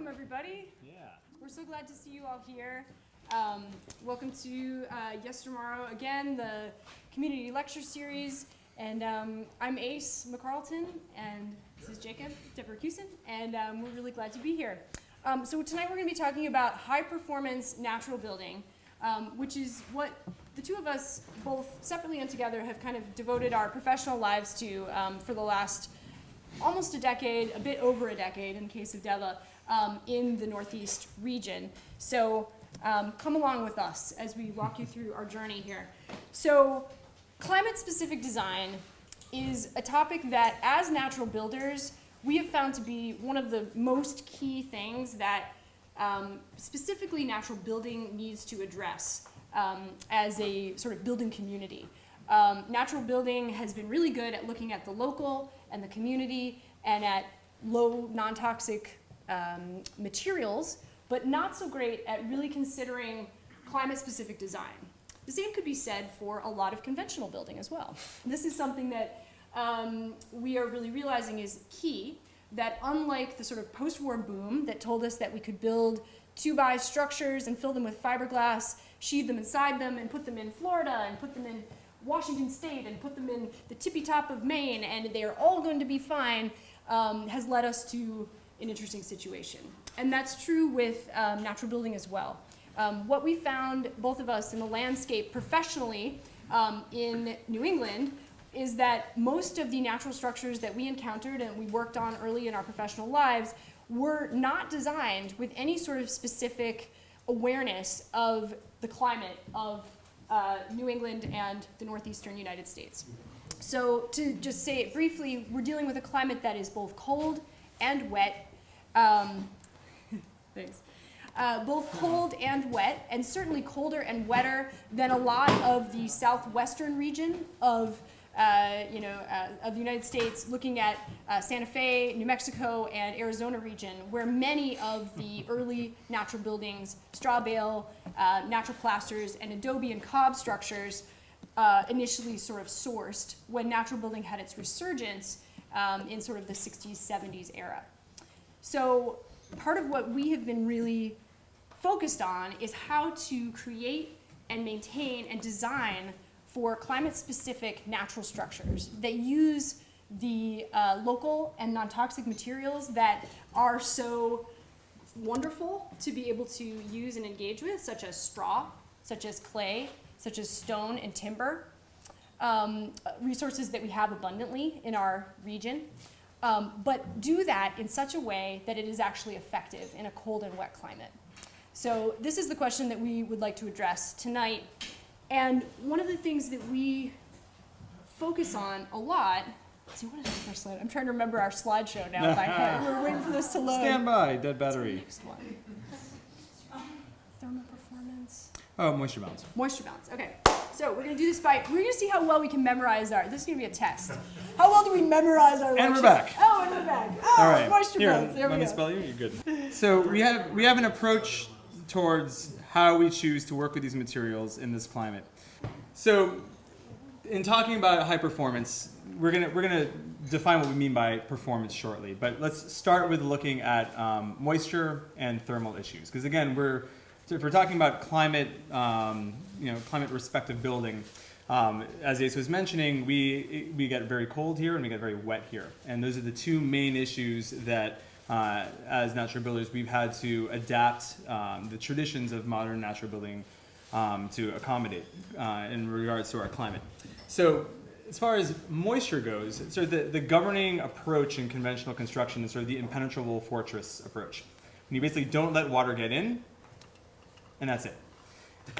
Welcome, everybody. Yeah. We're so glad to see you all here. Welcome to Yestermorrow, again, the community lecture series. And I'm Ace McArleton, and this is Jacob, Deva Racusin, and we're really glad to be here. So tonight we're going to be talking about high-performance natural building, which is what the two of us, both separately and together, have kind of devoted our professional lives to for the last almost a decade, a bit over a decade in the case of Deva, in the Northeast region. So come along with us as we walk you through our journey here. So climate-specific design is a topic that, as natural builders, we have found to be one of the most key things that specifically natural building needs to address as a sort of building community. Natural building has been really good at looking at the local and the community and at low non-toxic materials, but not so great at really considering climate-specific design. The same could be said for a lot of conventional building as well. This is something that we are really realizing is key, that unlike the sort of post-war boom that told us that we could build 2x structures and fill them with fiberglass, sheathe them inside them, and put them in Florida, and put them in Washington State, and put them in the tippy top of Maine, and they are all going to be fine, has led us to an interesting situation. And that's true with natural building as well. What we found, both of us in the landscape professionally in New England, is that most of the natural structures that we encountered and we worked on early in our professional lives were not designed with any sort of specific awareness of the climate of New England and the northeastern United States. So to just say it briefly, we're dealing with a climate that is both cold and wet. Thanks. Both cold and wet, and certainly colder and wetter than a lot of the southwestern region of the United States, looking at Santa Fe, New Mexico, and Arizona region, where many of the early natural buildings, straw bale, natural plasters, and adobe and cob structures initially sort of sourced when natural building had its resurgence in sort of the 60s, 70s era. So part of what we have been really focused on is how to create and maintain and design for climate-specific natural structures that use the local and non-toxic materials that are so wonderful to be able to use and engage with, such as straw, such as clay, such as stone and timber, resources that we have abundantly in our region, but do that in such a way that it is actually effective in a cold and wet climate. So this is the question that we would like to address tonight. And one of the things that we focus on a lot, let's see, what is our slide? I'm trying to remember our slideshow now by head. We're waiting for this to load. Stand by, dead battery. What's the next one? Thermal performance. Oh, moisture balance. Moisture balance, okay. So we're gonna do this we're gonna see how well we can memorize this is gonna be a test. How well do we memorize our And lecture? we're back. Oh, and we're back. Oh, All right. moisture Here, balance, there we let me go. spell you, you're good. So we have an approach towards how we choose to work with these materials in this climate. So in talking about high performance, we're gonna define what we mean by performance shortly, but let's start with looking at moisture and thermal issues, because again, if we're talking about climate, climate respective building, as Ace was mentioning, we get very cold here and we get very wet here, and those are the two main issues that as natural builders we've had to adapt the traditions of modern natural building to accommodate in regards to our climate. So as far as moisture goes, sort of the governing approach in conventional construction is sort of the impenetrable fortress approach. And you basically don't let water get in, and that's it.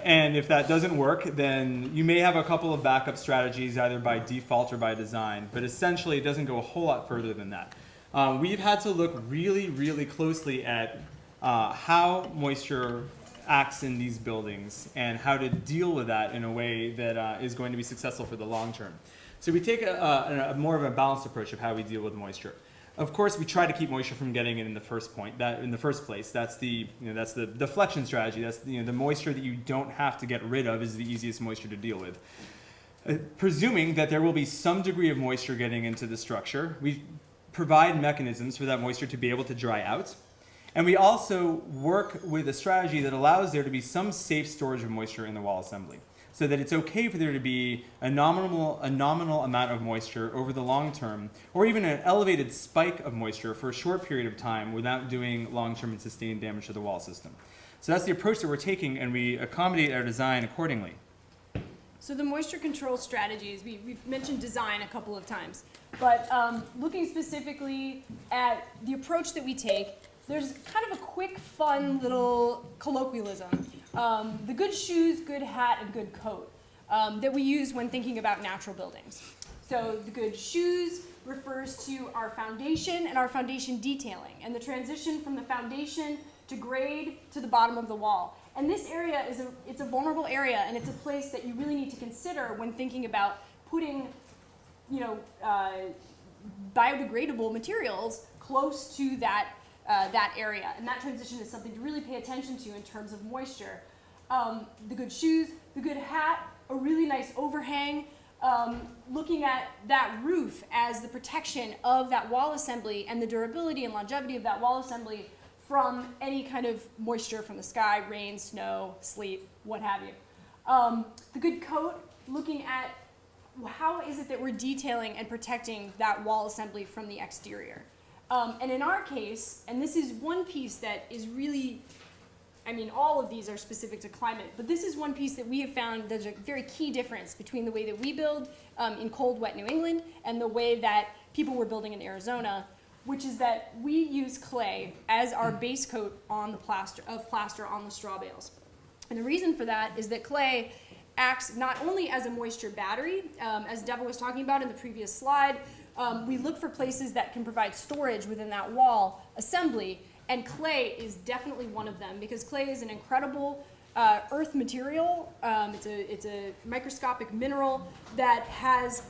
And if that doesn't work, then you may have a couple of backup strategies either by default or by design, but essentially it doesn't go a whole lot further than that. We've had to look really, really closely at how moisture acts in these buildings and how to deal with that in a way that is going to be successful for the long term. So we take a more of a balanced approach of how we deal with moisture. Of course, we try to keep moisture from getting in the first place. That's the deflection strategy. That's the moisture that you don't have to get rid of is the easiest moisture to deal with. Presuming that there will be some degree of moisture getting into the structure, we provide mechanisms for that moisture to be able to dry out. And we also work with a strategy that allows there to be some safe storage of moisture in the wall assembly, so that it's okay for there to be a nominal amount of moisture over the long term, or even an elevated spike of moisture for a short period of time without doing long-term and sustained damage to the wall system. So that's the approach that we're taking, and we accommodate our design accordingly. So the moisture control strategies, we've mentioned design a couple of times, but looking specifically at the approach that we take, there's kind of a quick, fun little colloquialism. The good shoes, good hat, and good coat that we use when thinking about natural buildings. So the good shoes refers to our foundation and our foundation detailing, and the transition from the foundation to grade to the bottom of the wall. And this area it's a vulnerable area, and it's a place that you really need to consider when thinking about putting, biodegradable materials close to that area. And that transition is something to really pay attention to in terms of moisture. The good shoes, the good hat, a really nice overhang, looking at that roof as the protection of that wall assembly and the durability and longevity of that wall assembly from any kind of moisture from the sky, rain, snow, sleet, what have you. The good coat, looking at how is it that we're detailing and protecting that wall assembly from the exterior. And in our case, and this is one piece that is really, all of these are specific to climate, but this is one piece that we have found there's a very key difference between the way that we build in cold, wet New England and the way that people were building in Arizona, which is that we use clay as our base coat on the plaster on the straw bales. And the reason for that is that clay acts not only as a moisture battery, as Deva was talking about in the previous slide. We look for places that can provide storage within that wall assembly, and clay is definitely one of them, because clay is an incredible earth material. It's a microscopic mineral that has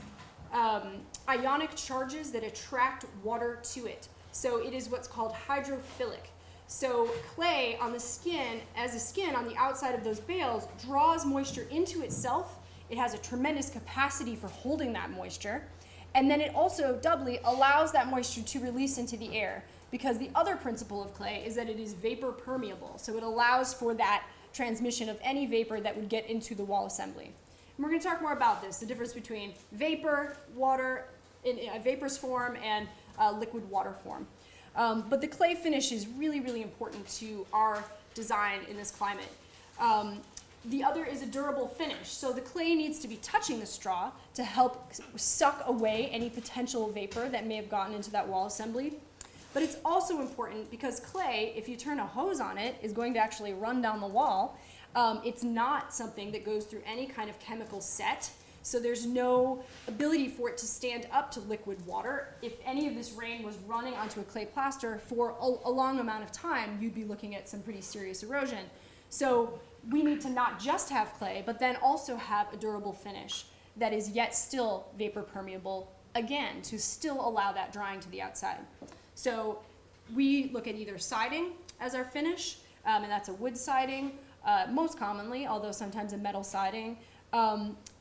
ionic charges that attract water to it. So it is what's called hydrophilic. So clay on the skin, as a skin on the outside of those bales, draws moisture into itself. It has a tremendous capacity for holding that moisture. And then it also doubly allows that moisture to release into the air, because the other principle of clay is that it is vapor permeable. So it allows for that transmission of any vapor that would get into the wall assembly. And we're going to talk more about this, the difference between vapor, water, in a vaporous form, and liquid water form. But the clay finish is really, really important to our design in this climate. The other is a durable finish. So the clay needs to be touching the straw to help suck away any potential vapor that may have gotten into that wall assembly. But it's also important because clay, if you turn a hose on it, is going to actually run down the wall. It's not something that goes through any kind of chemical set. So there's no ability for it to stand up to liquid water. If any of this rain was running onto a clay plaster for a long amount of time, you'd be looking at some pretty serious erosion. So we need to not just have clay, but then also have a durable finish that is yet still vapor permeable, again, to still allow that drying to the outside. So we look at either siding as our finish, and that's a wood siding, most commonly, although sometimes a metal siding.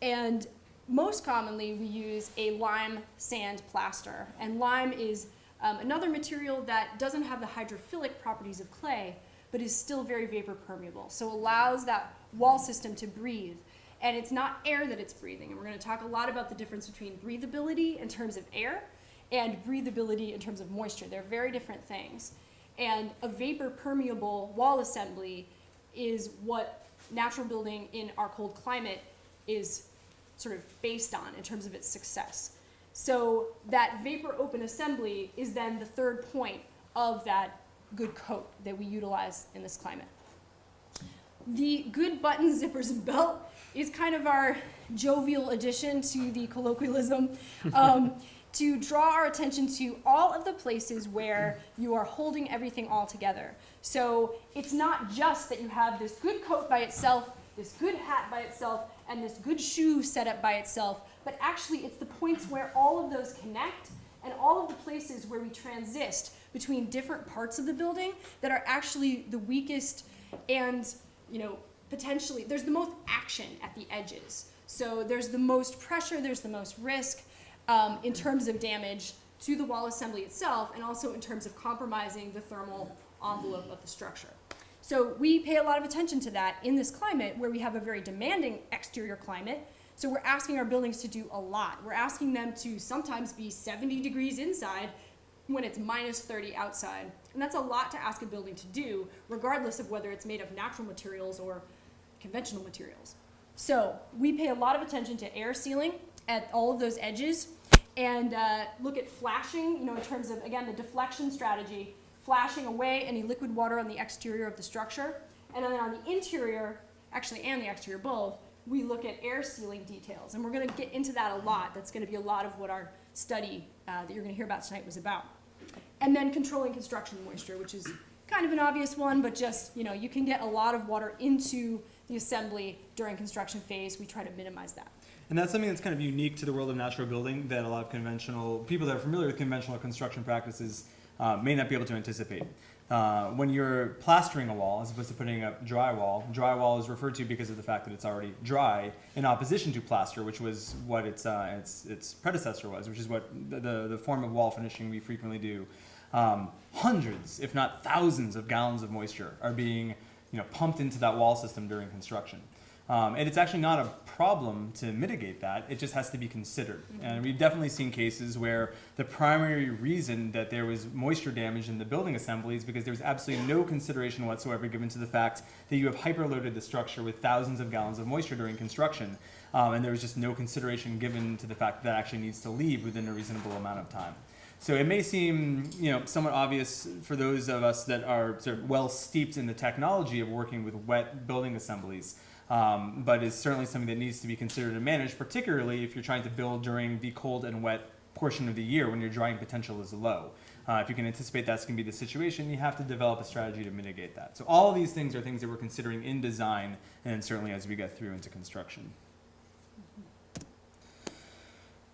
And most commonly we use a lime sand plaster. And lime is another material that doesn't have the hydrophilic properties of clay, but is still very vapor permeable. So allows that wall system to breathe. And it's not air that it's breathing. And we're going to talk a lot about the difference between breathability in terms of air and breathability in terms of moisture. They're very different things. And a vapor permeable wall assembly is what natural building in our cold climate is sort of based on in terms of its success. So that vapor open assembly is then the third point of that good coat that we utilize in this climate. The good button, zippers, and belt is kind of our jovial addition to the colloquialism to draw our attention to all of the places where you are holding everything all together. So it's not just that you have this good coat by itself, this good hat by itself, and this good shoe set up by itself, but actually it's the points where all of those connect and all of the places where we transist between different parts of the building that are actually the weakest and, potentially, there's the most action at the edges. So there's the most pressure, there's the most risk in terms of damage to the wall assembly itself, and also in terms of compromising the thermal envelope of the structure. So we pay a lot of attention to that in this climate where we have a very demanding exterior climate. So we're asking our buildings to do a lot. We're asking them to sometimes be 70 degrees inside when it's minus 30 outside. And that's a lot to ask a building to do, regardless of whether it's made of natural materials or conventional materials. So we pay a lot of attention to air sealing at all of those edges and look at flashing, in terms of, again, the deflection strategy, flashing away any liquid water on the exterior of the structure. And then on the interior, actually, and the exterior both, we look at air sealing details. And we're going to get into that a lot. That's going to be a lot of what our study that you're going to hear about tonight was about. And then controlling construction moisture, which is kind of an obvious one, but just, you can get a lot of water into the assembly during construction phase. We try to minimize that. And that's something that's kind of unique to the world of natural building that a lot of conventional people that are familiar with conventional construction practices may not be able to anticipate. When you're plastering a wall as opposed to putting up drywall is referred to because of the fact that it's already dry in opposition to plaster, which was what its predecessor was, which is what the form of wall finishing we frequently do. Hundreds, if not thousands, of gallons of moisture are being pumped into that wall system during construction. And it's actually not a problem to mitigate that. It just has to be considered. Mm-hmm. And we've definitely seen cases where the primary reason that there was moisture damage in the building assembly is because there was absolutely no consideration whatsoever given to the fact that you have hyperloaded the structure with thousands of gallons of moisture during construction. And there was just no consideration given to the fact that actually needs to leave within a reasonable amount of time. So it may seem, somewhat obvious for those of us that are sort of well steeped in the technology of working with wet building assemblies. But it's certainly something that needs to be considered and managed, particularly if you're trying to build during the cold and wet portion of the year when your drying potential is low. If you can anticipate that's going to be the situation, you have to develop a strategy to mitigate that. So all of these things are things that we're considering in design and certainly as we get through into construction.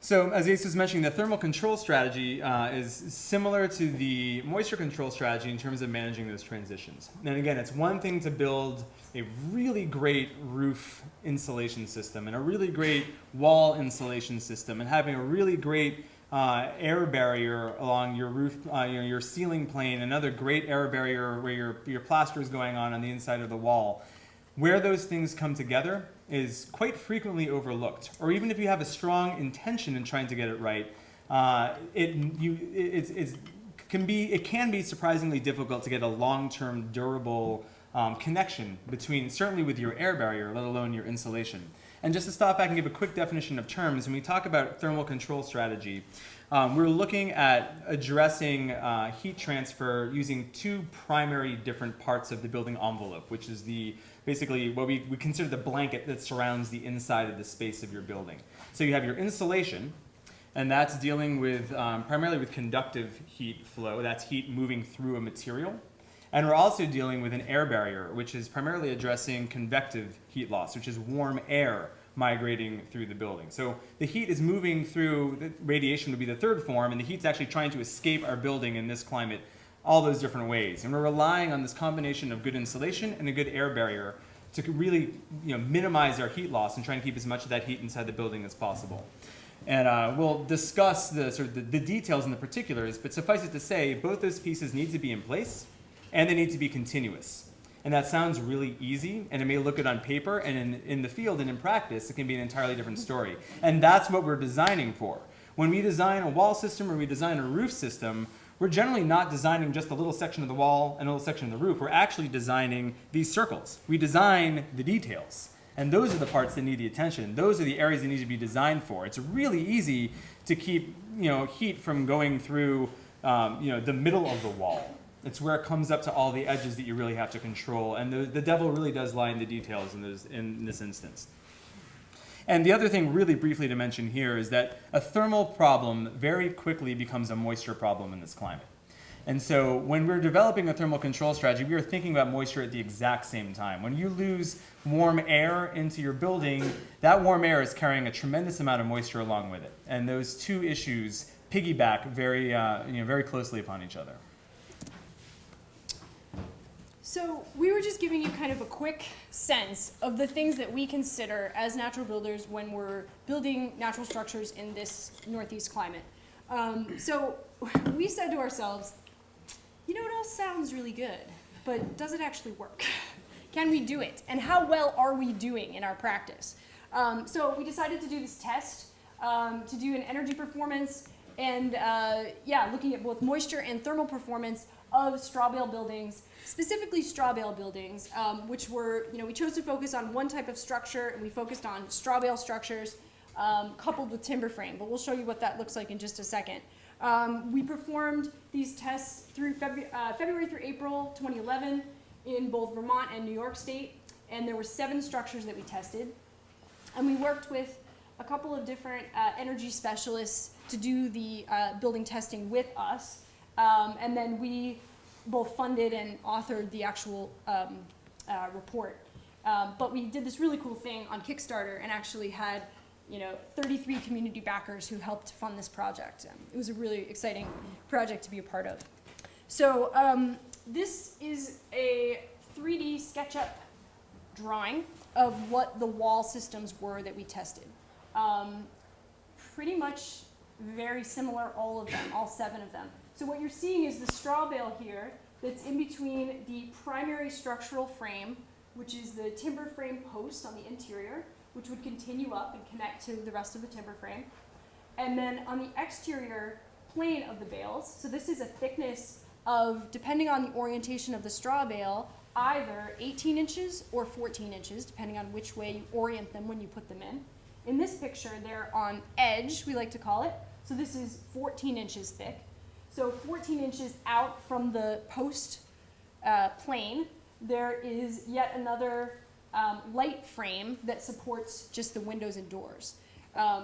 So as Ace was mentioning, the thermal control strategy is similar to the moisture control strategy in terms of managing those transitions. And again, it's one thing to build a really great roof insulation system and a really great wall insulation system and having a really great air barrier along your roof, your ceiling plane, another great air barrier where your plaster is going on the inside of the wall. Where those things come together is quite frequently overlooked, or even if you have a strong intention in trying to get it right, it can be surprisingly difficult to get a long-term durable connection between, certainly with your air barrier, let alone your insulation. And just to stop back and give a quick definition of terms, when we talk about thermal control strategy, we're looking at addressing heat transfer using two primary different parts of the building envelope, which is basically what we consider the blanket that surrounds the inside of the space of your building. So you have your insulation, and that's dealing with primarily with conductive heat flow. That's heat moving through a material. And we're also dealing with an air barrier, which is primarily addressing convective heat loss, which is warm air migrating through the building. So the heat is moving through, the radiation would be the third form, and the heat's actually trying to escape our building in this climate all those different ways. And we're relying on this combination of good insulation and a good air barrier to really minimize our heat loss and try and keep as much of that heat inside the building as possible. And we'll discuss the details and the particulars, but suffice it to say, both those pieces need to be in place and they need to be continuous. And that sounds really easy, and it may look good on paper, and in the field and in practice, it can be an entirely different story. And that's what we're designing for. When we design a wall system or we design a roof system, we're generally not designing just a little section of the wall and a little section of the roof. We're actually designing these circles. We design the details. And those are the parts that need the attention. Those are the areas that need to be designed for. It's really easy to keep heat from going through the middle of the wall. It's where it comes up to all the edges that you really have to control. And the devil really does lie in the details in this instance. And the other thing really briefly to mention here is that a thermal problem very quickly becomes a moisture problem in this climate. And so when we're developing a thermal control strategy, we are thinking about moisture at the exact same time. When you lose warm air into your building, that warm air is carrying a tremendous amount of moisture along with it. And those two issues piggyback very closely upon each other. So we were just giving you kind of a quick sense of the things that we consider as natural builders when we're building natural structures in this Northeast climate. So we said to ourselves, you know, it all sounds really good, but does it actually work? Can we do it? And how well are we doing in our practice? So we decided to do this test to do an energy performance and looking at both moisture and thermal performance of straw bale buildings, specifically straw bale buildings, which were, we chose to focus on one type of structure, and we focused on straw bale structures coupled with timber frame, but we'll show you what that looks like in just a second. We performed these tests through February through April 2011 in both Vermont and New York State, and there were 7 structures that we tested. And we worked with a couple of different energy specialists to do the building testing with us, and then we both funded and authored the actual report. But we did this really cool thing on Kickstarter and actually had 33 community backers who helped fund this project. It was a really exciting project to be a part of. So this is a 3D SketchUp drawing of what the wall systems were that we tested. Pretty much very similar, all of them, all 7 of them. So what you're seeing is the straw bale here that's in between the primary structural frame, which is the timber frame post on the interior, which would continue up and connect to the rest of the timber frame. And then on the exterior plane of the bales, so this is a thickness of, depending on the orientation of the straw bale, either 18 inches or 14 inches, depending on which way you orient them when you put them in. In this picture, they're on edge, we like to call it. So this is 14 inches thick. So 14 inches out from the post plane, there is yet another light frame that supports just the windows and doors.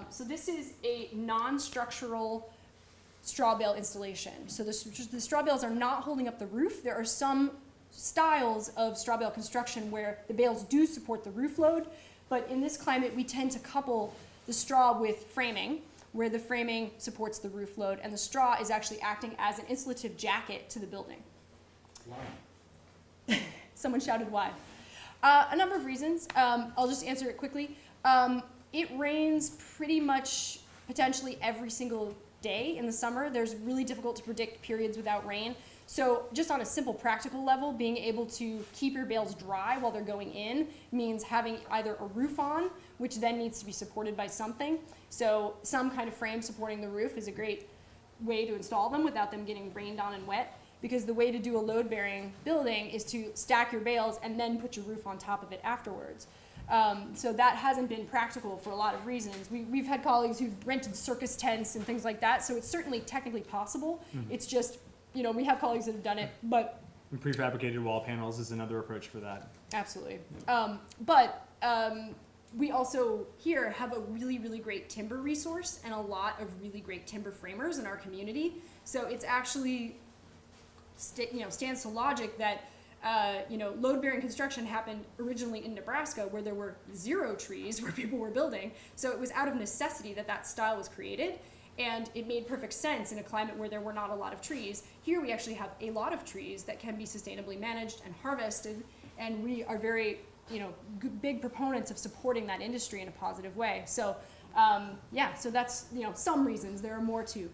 So this is a non-structural straw bale installation. So the straw bales are not holding up the roof. There are some styles of straw bale construction where the bales do support the roof load, but in this climate we tend to couple the straw with framing, where the framing supports the roof load and the straw is actually acting as an insulative jacket to the building. Why? Someone shouted why. A number of reasons. I'll just answer it quickly. It rains pretty much potentially every single day in the summer. There's really difficult to predict periods without rain. So just on a simple practical level, being able to keep your bales dry while they're going in means having either a roof on, which then needs to be supported by something. So some kind of frame supporting the roof is a great way to install them without them getting rained on and wet, because the way to do a load-bearing building is to stack your bales and then put your roof on top of it afterwards. So that hasn't been practical for a lot of reasons. We've had colleagues who've rented circus tents and things like that, so it's certainly technically possible. Mm-hmm. It's just, we have colleagues that have done it, but... And prefabricated wall panels is another approach for that. Absolutely. We also here have a really, really great timber resource and a lot of really great timber framers in our community. So it's actually, stands to logic that load-bearing construction happened originally in Nebraska, where there were 0 trees where people were building. So it was out of necessity that style was created, and it made perfect sense in a climate where there were not a lot of trees. Here we actually have a lot of trees that can be sustainably managed and harvested, and we are very big proponents of supporting that industry in a positive way. So so that's some reasons. There are more too.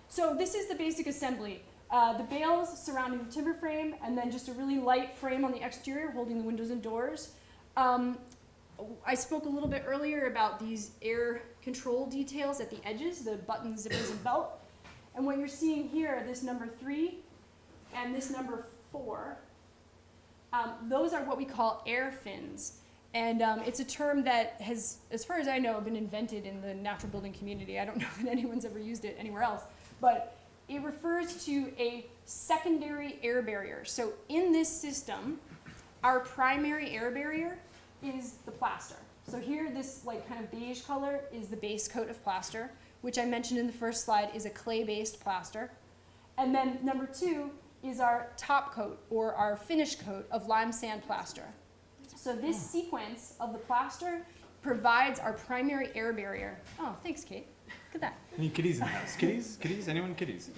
So this is the basic assembly. The bales surrounding the timber frame, and then just a really light frame on the exterior holding the windows and doors. I spoke a little bit earlier about these air control details at the edges, the buttons, zippers, and belt. And what you're seeing here, this number 3 and this number 4, those are what we call air fins. And it's a term that has, as far as I know, been invented in the natural building community. I don't know that anyone's ever used it anywhere else. But it refers to a secondary air barrier. So in this system, our primary air barrier is the plaster. So here, this kind of beige color is the base coat of plaster, which I mentioned in the first slide is a clay-based plaster. And then number 2 is our top coat, or our finish coat of lime sand plaster. So this sequence of the plaster provides our primary air barrier. Oh, thanks, Kate. Look at that. Any kitties in the house? Kitties? Kitties? Anyone kitties?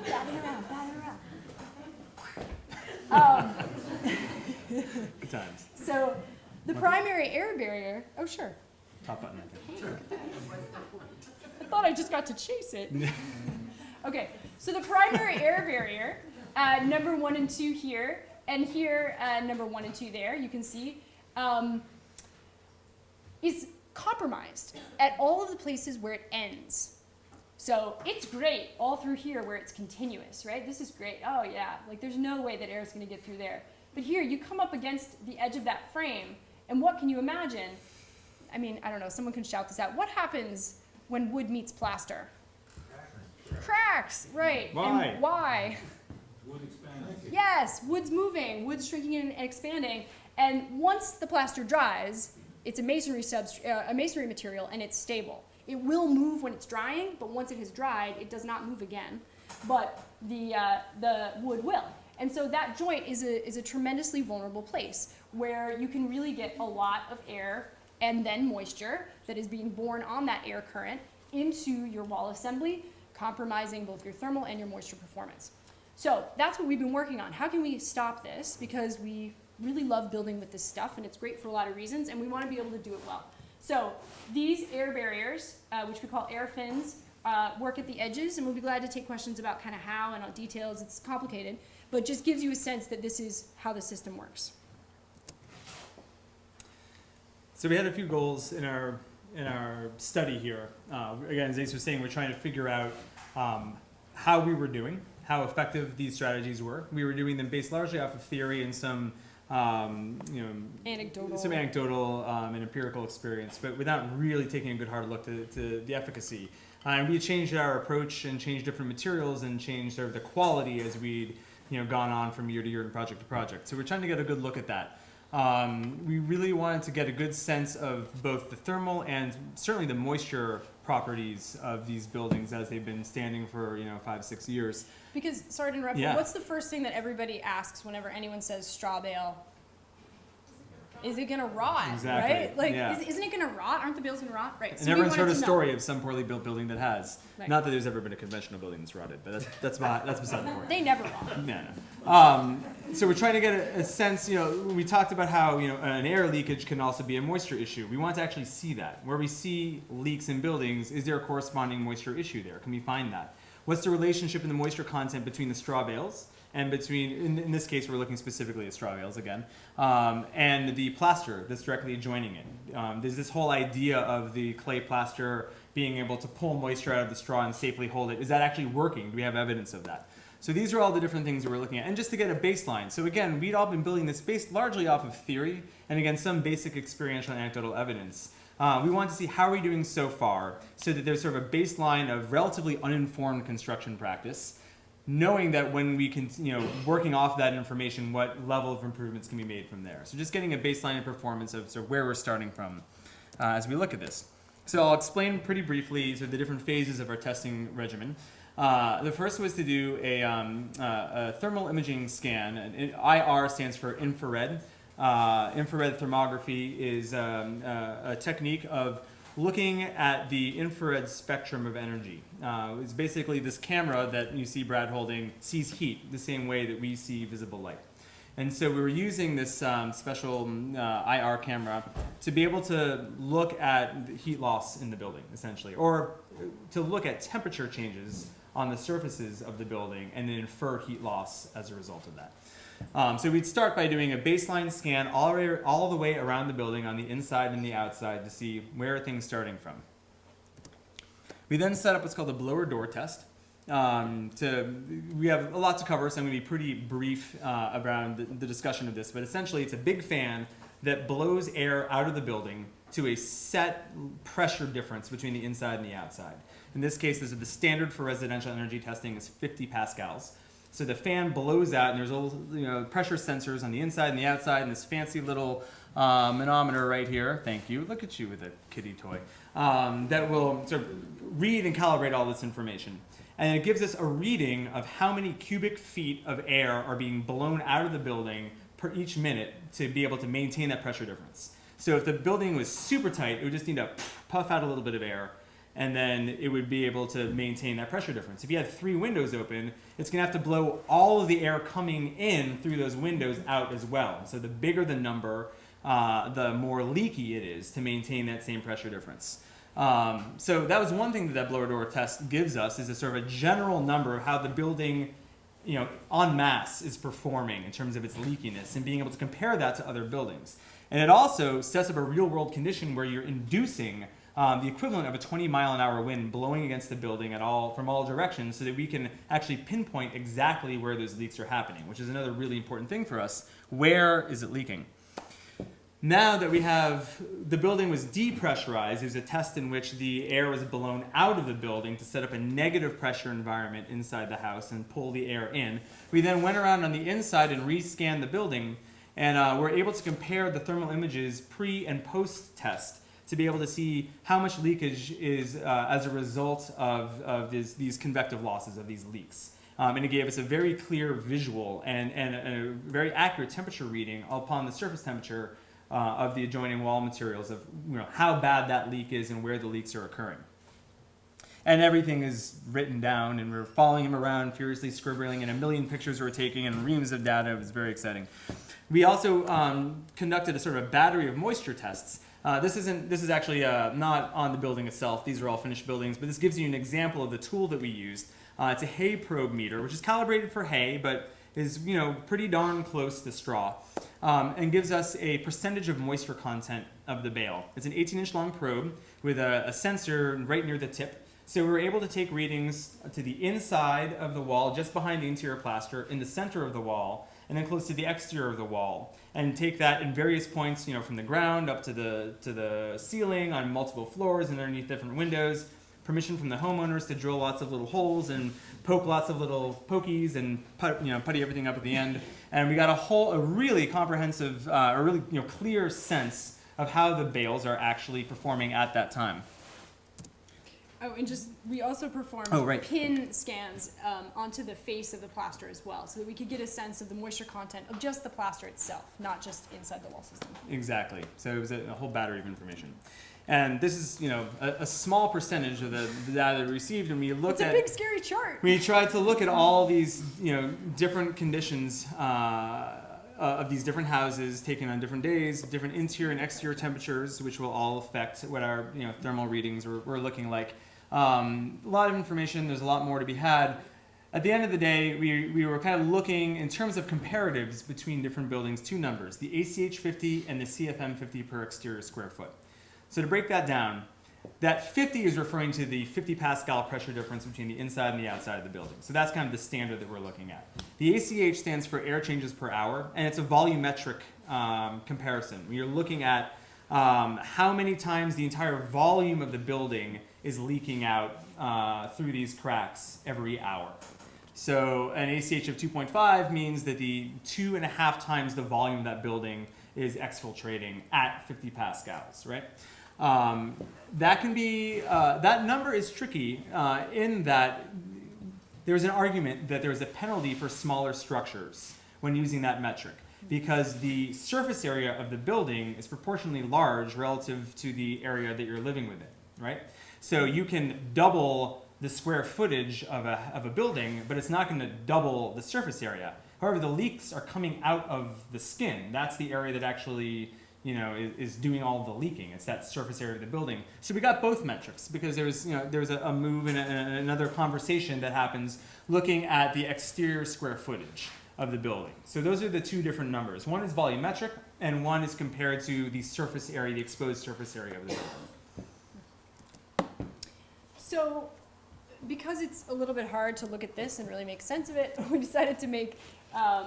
Batting around. Good times. So the primary air barrier, oh sure. Top button, I think. I thought I just got to chase it. Okay, so the primary air barrier, number 1 and 2 here, and here, number 1 and 2 there, you can see, is compromised at all of the places where it ends. So it's great all through here where it's continuous, right? This is great. Oh yeah, like there's no way that air is going to get through there. But here you come up against the edge of that frame, and what can you imagine? I mean, I don't know, someone can shout this out. What happens when wood meets plaster? Cracks, right. Why? And why? Wood expanding. Yes, wood's moving, wood's shrinking and expanding, and once the plaster dries, it's a masonry material, and it's stable. It will move when it's drying, but once it has dried, it does not move again. But the wood will. And so that joint is a tremendously vulnerable place where you can really get a lot of air and then moisture that is being borne on that air current into your wall assembly, compromising both your thermal and your moisture performance. So that's what we've been working on. How can we stop this? Because we really love building with this stuff, and it's great for a lot of reasons, and we want to be able to do it well. So these air barriers, which we call air fins, work at the edges, and we'll be glad to take questions about kind of how and all details. It's complicated, but just gives you a sense that this is how the system works. So we had a few goals in our study here. Again, as Ace was saying, we're trying to figure out how we were doing, how effective these strategies were. We were doing them based largely off of theory and some anecdotal and empirical experience, but without really taking a good hard look to the efficacy. And we changed our approach and changed different materials and changed sort of the quality as we'd gone on from year to year and project to project. So we're trying to get a good look at that. We really wanted to get a good sense of both the thermal and certainly the moisture properties of these buildings as they've been standing for 5-6 years. Because, sorry to interrupt, Yeah. but what's the first thing that everybody asks whenever anyone says straw bale? Is it gonna rot? Exactly. Right? Like, Yeah. isn't it gonna rot? Aren't the bales gonna rot? Right. And So we everyone's heard wanted a to story know. of some poorly built building that has. Right. Not that there's ever been a conventional building that's rotted, but that's beside the point. They never rot. No. So we're trying to get a sense, we talked about how, an air leakage can also be a moisture issue. We want to actually see that. Where we see leaks in buildings, is there a corresponding moisture issue there? Can we find that? What's the relationship in the moisture content between the straw bales and between, in this case, we're looking specifically at straw bales again, and the plaster that's directly adjoining it? There's this whole idea of the clay plaster being able to pull moisture out of the straw and safely hold it. Is that actually working? Do we have evidence of that? So these are all the different things that we're looking at. And just to get a baseline. So again, we'd all been building this based largely off of theory and again, some basic experiential and anecdotal evidence. We want to see how are we doing so far so that there's sort of a baseline of relatively uninformed construction practice, knowing that when we can, working off that information, what level of improvements can be made from there. So just getting a baseline of performance of sort of where we're starting from as we look at this. So I'll explain pretty briefly sort of the different phases of our testing regimen. The first was to do a thermal imaging scan. IR stands for infrared. Infrared thermography is a technique of looking at the infrared spectrum of energy. It's basically this camera that you see Brad holding sees heat the same way that we see visible light. And so we were using this special IR camera to be able to look at the heat loss in the building, essentially, or to look at temperature changes on the surfaces of the building and then infer heat loss as a result of that. So we'd start by doing a baseline scan all the way around the building on the inside and the outside to see where are things starting from. We then set up what's called a blower door test. We have a lot to cover, so I'm going to be pretty brief around the discussion of this, but essentially it's a big fan that blows air out of the building to a set pressure difference between the inside and the outside. In this case, the standard for residential energy testing is 50 pascals. So the fan blows out, and there's little pressure sensors on the inside and the outside, and this fancy little manometer right here. Thank you. Look at you with a kitty toy. That will sort of read and calibrate all this information. And it gives us a reading of how many cubic feet of air are being blown out of the building per each minute to be able to maintain that pressure difference. So if the building was super tight, it would just need to puff out a little bit of air, and then it would be able to maintain that pressure difference. If you had 3 windows open, it's going to have to blow all of the air coming in through those windows out as well. So the bigger the number, the more leaky it is to maintain that same pressure difference. So that was one thing that blower door test gives us, is a sort of a general number of how the building, en masse is performing in terms of its leakiness, and being able to compare that to other buildings. And it also sets up a real world condition where you're inducing the equivalent of a 20-mile-an-hour wind blowing against the building from all directions, so that we can actually pinpoint exactly where those leaks are happening, which is another really important thing for us. Where is it leaking? Now that we have, the building was depressurized, it was a test in which the air was blown out of the building to set up a negative pressure environment inside the house and pull the air in. We then went around on the inside and re-scanned the building, and were able to compare the thermal images pre and post test to be able to see how much leakage is as a result of these convective losses, of these leaks. And it gave us a very clear visual and a very accurate temperature reading upon the surface temperature of the adjoining wall materials, of how bad that leak is and where the leaks are occurring. And everything is written down, and we're following him around, furiously scribbling, and a million pictures we're taking, and reams of data. It was very exciting. We also conducted a sort of a battery of moisture tests. This is actually not on the building itself. These are all finished buildings, but this gives you an example of the tool that we used. It's a hay probe meter, which is calibrated for hay, but is pretty darn close to straw, and gives us a percentage of moisture content of the bale. It's an 18-inch long probe with a sensor right near the tip. So we were able to take readings to the inside of the wall, just behind the interior plaster, in the center of the wall, and then close to the exterior of the wall, and take that in various points, from the ground up to the ceiling, on multiple floors and underneath different windows. Permission from the homeowners to drill lots of little holes and poke lots of little pokies and putty everything up at the end. And we got a really comprehensive, a really clear sense of how the bales are actually performing at that time. Oh, and we also performed pin scans onto the face of the plaster as well, so that we could get a sense of the moisture content of just the plaster itself, not just inside the wall system. Exactly. So it was a whole battery of information. And this is, a small percentage of the data that we received, and we looked at... It's a big, scary chart. We tried to look at all these, different conditions of these different houses taken on different days, different interior and exterior temperatures, which will all affect what our, thermal readings were looking like. A lot of information. There's a lot more to be had. At the end of the day, we were kind of looking in terms of comparatives between different buildings, two numbers, the ACH 50 and the CFM 50 per exterior square foot. So to break that down, that 50 is referring to the 50 Pascal pressure difference between the inside and the outside of the building. So that's kind of the standard that we're looking at. The ACH stands for air changes per hour, and it's a volumetric comparison. You're looking at how many times the entire volume of the building is leaking out through these cracks every hour. So an ACH of 2.5 means that the 2.5 times the volume of that building is exfiltrating at 50 pascals, right? That can be, that number is tricky in that there's an argument that there's a penalty for smaller structures when using that metric, because the surface area of the building is proportionally large relative to the area that you're living within, right? So you can double the square footage of a building, but it's not going to double the surface area. However, the leaks are coming out of the skin. That's the area that actually, is doing all the leaking. It's that surface area of the building. So we got both metrics, because there's a move and another conversation that happens looking at the exterior square footage of the building. So those are the two different numbers. One is volumetric, and one is compared to the surface area, the exposed surface area of the building. So, because it's a little bit hard to look at this and really make sense of it, we decided to make a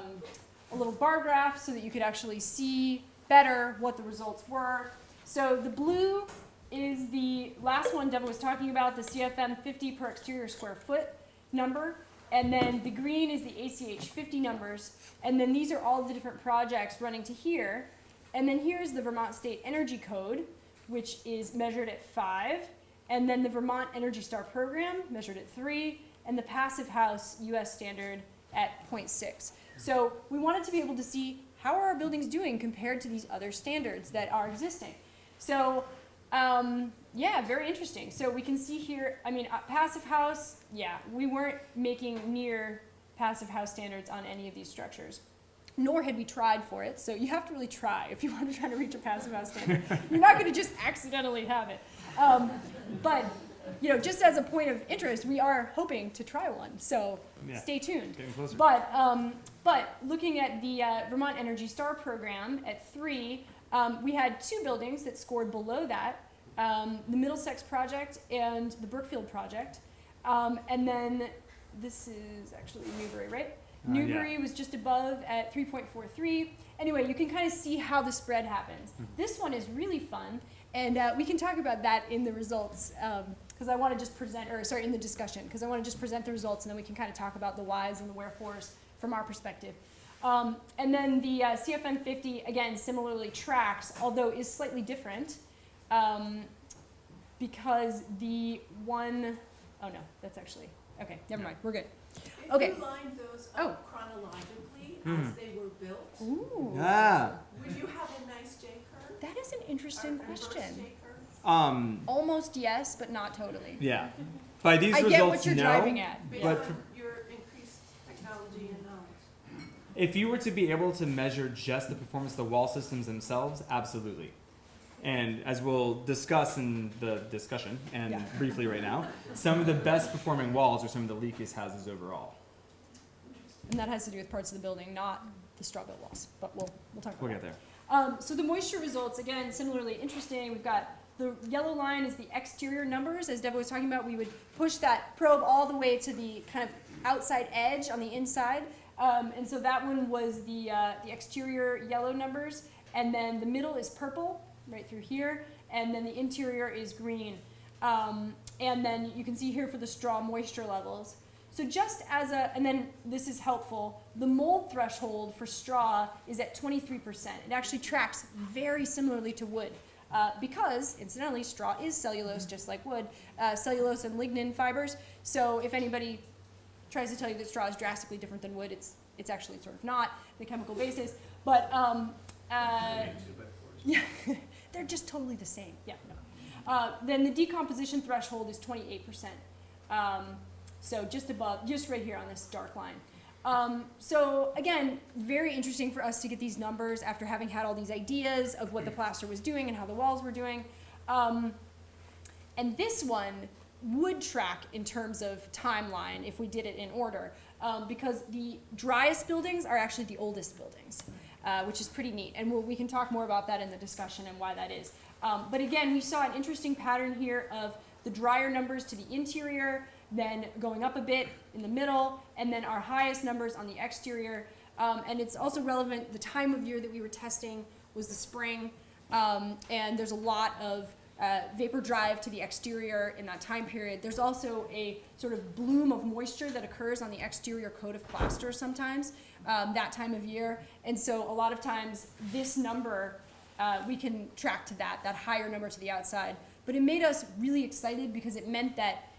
little bar graph so that you could actually see better what the results were. So the blue is the last one Deva was talking about, the CFM 50 per exterior square foot number. And then the green is the ACH 50 numbers. And then these are all the different projects running to here. And then here's the Vermont State Energy Code, which is measured at 5. And then the Vermont Energy Star program measured at 3. And the Passive House US standard at 0.6. So we wanted to be able to see how are our buildings doing compared to these other standards that are existing. So yeah, very interesting. So we can see here, Passive House, yeah, we weren't making near Passive House standards on any of these structures, nor had we tried for it. So you have to really try if you want to try to reach a Passive House standard. You're not going to just accidentally have it. But just as a point of interest, we are hoping to try one. So Yeah. stay tuned. Getting closer. But looking at the Vermont Energy Star program at 3, we had 2 buildings that scored below that, the Middlesex project and the Brookfield project. And then this is actually Newbury, right? Newbury was just above at 3.43. Anyway, you can kind of see how the spread happens. This one is really fun, and we can talk about that in the results, because I want to just present, in the discussion, because I want to just present the results, and then we can kind of talk about the whys and the wherefores from our perspective. And then the CFN 50, again, similarly tracks, although is slightly different, because the one, oh no, that's actually, okay, never mind, we're good. Okay. If you lined those up chronologically as they were built, Ooh. would you have a nice J curve? That is an interesting Or reverse question. J curve? Almost yes, but not totally. Yeah. By these I results, get what you're no. driving at. Based But on your increased technology and knowledge. If you were to be able to measure just the performance of the wall systems themselves, absolutely. And as we'll discuss in the discussion and briefly right now, some of the best performing walls are some of the leakiest houses overall. And that has to do with parts of the building, not the straw built walls. But we'll talk about We'll that. get there. So the moisture results, again, similarly interesting. We've got the yellow line is the exterior numbers. As Deva was talking about, we would push that probe all the way to the kind of outside edge on the inside. And so that one was the exterior yellow numbers. And then the middle is purple, right through here. And then the interior is green. And then you can see here for the straw moisture levels. So just as and then this is helpful, the mold threshold for straw is at 23%. It actually tracks very similarly to wood. Because, incidentally, straw is cellulose just like wood, cellulose and lignin fibers. So if anybody tries to tell you that straw is drastically different than wood, it's actually sort of not, the chemical basis. But yeah, they're just totally the same. Yeah. No. Then the decomposition threshold is 28%. So just above, just right here on this dark line. So again, very interesting for us to get these numbers after having had all these ideas of what the plaster was doing and how the walls were doing. And this one would track in terms of timeline if we did it in order, because the driest buildings are actually the oldest buildings, which is pretty neat. And we can talk more about that in the discussion and why that is. But again, we saw an interesting pattern here of the drier numbers to the interior, then going up a bit in the middle, and then our highest numbers on the exterior. And it's also relevant, the time of year that we were testing was the spring, and there's a lot of vapor drive to the exterior in that time period. There's also a sort of bloom of moisture that occurs on the exterior coat of plaster sometimes, that time of year. And so a lot of times this number, we can track to that higher number to the outside. But it made us really excited because it meant that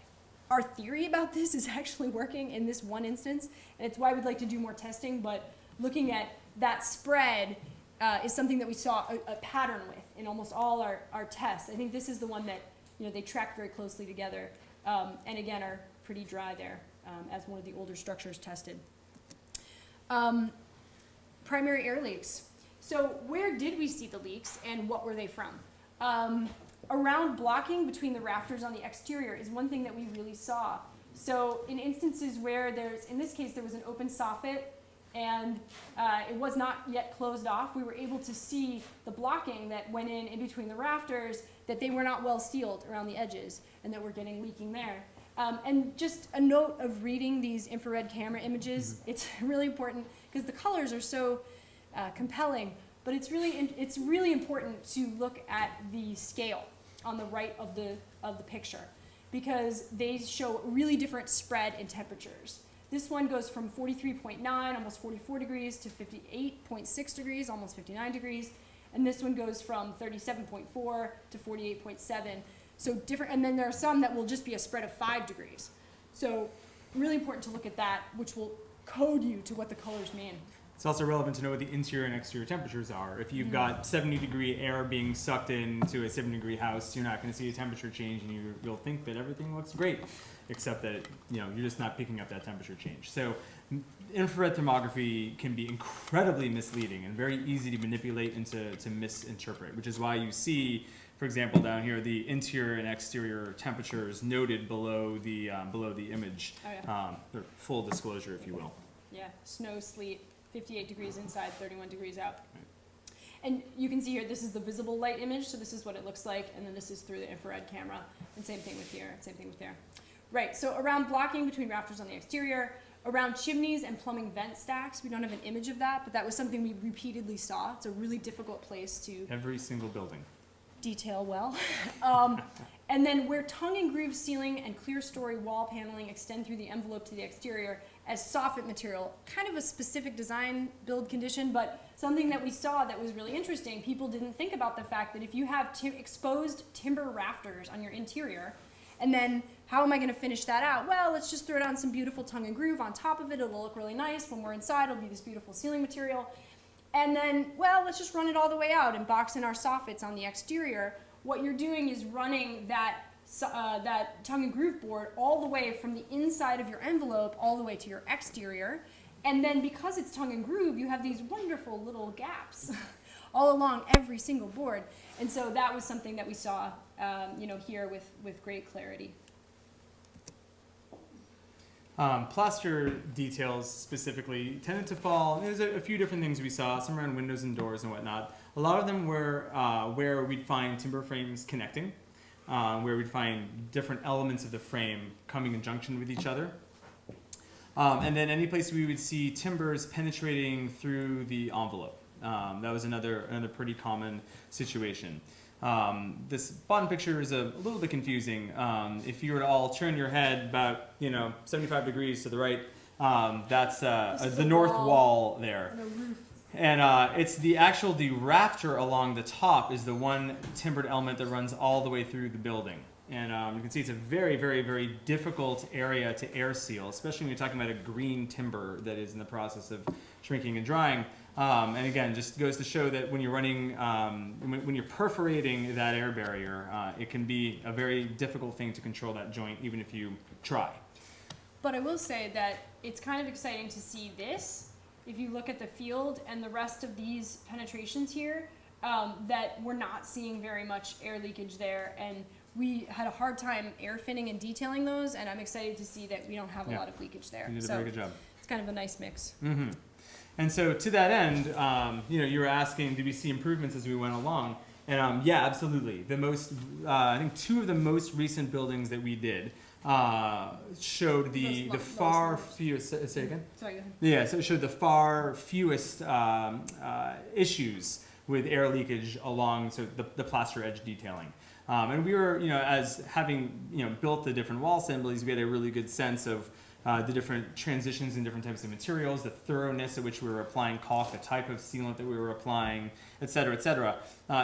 our theory about this is actually working in this one instance, and it's why we'd like to do more testing, but looking at that spread is something that we saw a pattern with in almost all our tests. I think this is the one that they track very closely together, and again are pretty dry there as one of the older structures tested. Primary air leaks. So where did we see the leaks and what were they from? Around blocking between the rafters on the exterior is one thing that we really saw. So in instances where in this case, there was an open soffit and it was not yet closed off, we were able to see the blocking that went in between the rafters, that they were not well sealed around the edges and that we're getting leaking there. And just a note of reading these infrared camera images, it's really important because the colors are so compelling, but it's really important to look at the scale on the right of the picture because they show really different spread in temperatures. This one goes from 43.9, almost 44 degrees, to 58.6 degrees, almost 59 degrees. And this one goes from 37.4 to 48.7. So different, and then there are some that will just be a spread of 5 degrees. So really important to look at that, which will code you to what the colors mean. It's also relevant to know what the interior and exterior temperatures are. If you've got 70-degree air being sucked into a 70-degree house, you're not going to see a temperature change, and you'll think that everything looks great, except that you're just not picking up that temperature change. So infrared thermography can be incredibly misleading and very easy to manipulate and to misinterpret, which is why you see For example, down here, the interior and exterior temperatures noted below the image. Oh, yeah. Or full disclosure, if you will. Yeah, snow, sleet, 58 degrees inside, 31 degrees out. And you can see here, this is the visible light image, so this is what it looks like, and then this is through the infrared camera, and same thing with here, same thing with there. Right, so around blocking between rafters on the exterior, around chimneys and plumbing vent stacks, we don't have an image of that, but that was something we repeatedly saw. It's a really difficult place to Every single building. detail well. And then where tongue and groove ceiling and clear story wall paneling extend through the envelope to the exterior as soffit material, kind of a specific design build condition, but something that we saw that was really interesting. People didn't think about the fact that if you have exposed timber rafters on your interior, and then how am I going to finish that out? Well, let's just throw down some beautiful tongue and groove on top of it. It'll look really nice. When we're inside, it'll be this beautiful ceiling material. And then, well, let's just run it all the way out and box in our soffits on the exterior. What you're doing is running that tongue and groove board all the way from the inside of your envelope all the way to your exterior. And then because it's tongue and groove, you have these wonderful little gaps all along every single board. And so that was something that we saw here with great clarity. Plaster details specifically tended to fall. There's a few different things we saw, some around windows and doors and whatnot. A lot of them were where we'd find timber frames connecting, where we'd find different elements of the frame coming in junction with each other. And then any place we would see timbers penetrating through the envelope. That was another pretty common situation. This bottom picture is a little bit confusing. If you were to all turn your head about 75 degrees to the right, that's the north wall there. And a roof. And it's the rafter along the top is the one timbered element that runs all the way through the building. And you can see it's a very, very, very difficult area to air seal, especially when you're talking about a green timber that is in the process of shrinking and drying. And again, just goes to show that when you're running, when you're perforating that air barrier, it can be a very difficult thing to control that joint, even if you try. But I will say that it's kind of exciting to see this. If you look at the field and the rest of these penetrations here, that we're not seeing very much air leakage there. And we had a hard time air finning and detailing those, and I'm excited to see that we don't have a lot of leakage there. You did a very good job. It's kind of a nice mix. Mm-hmm. And so to that end, you were asking, did we see improvements as we went along? And yeah, absolutely. The most, I think, two of the most recent buildings that we did showed the far fewest. Say again. Sorry, go ahead. Yeah, so it showed the far fewest issues with air leakage along the plaster edge detailing. And we were, as having built the different wall assemblies, we had a really good sense of the different transitions in different types of materials, the thoroughness at which we were applying caulk, the type of sealant that we were applying, et cetera, et cetera.